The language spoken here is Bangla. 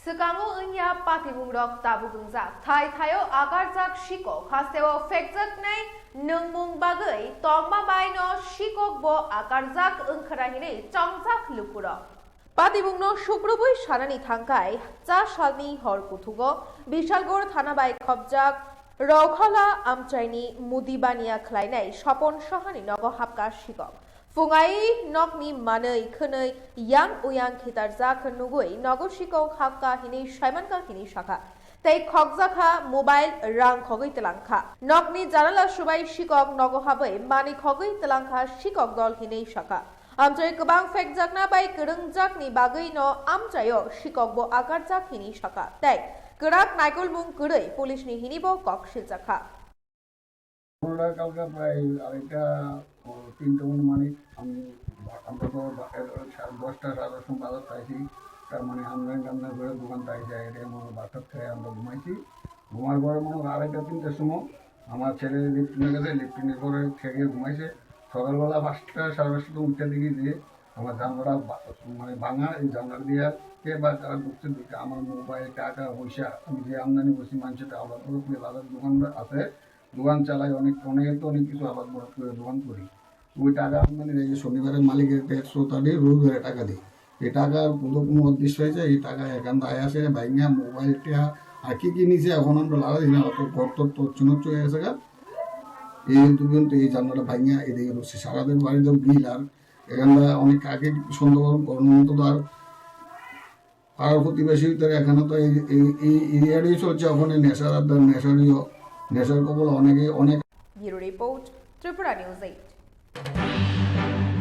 Sekango enya patibungrok tabugungzak thai thayo agarjak shikok hasteo fekjak nai nungmung bagai tongma baino shikok bo agarjak ongkharahini chongjak lupuro Patibungno শুক্রবই সারানি থাঙ্কায় 4 সালনি হর কুথুগো বিশালগড় থানাবাই খবজাক রওখলা আমচাইনি মুদিবানিয়া খ্লাইনাই স্বপন সহানি নগ হাবকা শিকক ফুঙাই নকনি মাनै খनै ইয়াং উয়াং খিতারজাক নুগুই নগ শিকক হাবকা হিনি সাইমানকা হিনি শাখা তাই খকজাখা মোবাইল রাং খগৈ তেলাংখা নকনি জানালা সুবাই শিকক নগ হাबै মানি খগৈ তেলাংখা শিকক দল হিনি শাখা Amcai kebang fek jakna bai kerungjak ni bagai no amcayo shikok bo agar jak hini shaka. Tai kerak naikul mung kerei polis ni hini bo kok shiljakha. আমরা কালকে প্রায় আড়াইটা তিনটে অনুমানিক আমরা তো 10টা 10:30 বাজার পাইছি তার মানে আমদানি টামদানি করে দোকান পাইছি এটা মনে বাসার থেকে আমরা ঘুমাইছি ঘুমার পরে মনে 2:30 3টার সময় আমার ছেলে লিফটিনে গেছে লিফটিনের পরে থেকে ঘুমাইছে সকালবেলা 5টা 5:30 উঠে দেখি যে আমার জানলাটা মানে ভাঙা এই জানলা দিয়ে কে বা তারা ঢুকছে দিকে আমার মোবাইল টাকা পয়সা আমি যে আমদানি করছি মানুষটা আলাদা করে বাজার দোকান আছে দোকান চালাই অনেক কিছু আবাদ বরাদ করে দোকান করি ওই টাকা আমদানি এই শনিবারের মালিকের 150 টাকা দিয়ে রবিবারে টাকা দিই এই টাকার কোনো উদ্দেশ্য হয়েছে এই টাকা এখান থেকে আসে ভাইঙ্গা মোবাইলটা আর কি নিচে এখন আমরা লাগাই না অত ঘর তোর চুনচ হয়ে গেছে গা এই পর্যন্ত এই জানলাটা ভাইঙ্গা এদিকে রয়েছে সারাদিন বাড়িতেও বিল আর এখানটা অনেক আগে সুন্দরবন করার মতো তো আর পাড়ার প্রতিবেশী এখানে তো এই এরিয়াটাই চলছে ওখানে নেশার আড্ডা নেশার কবল অনেক Bureau Report, Tripura News 8.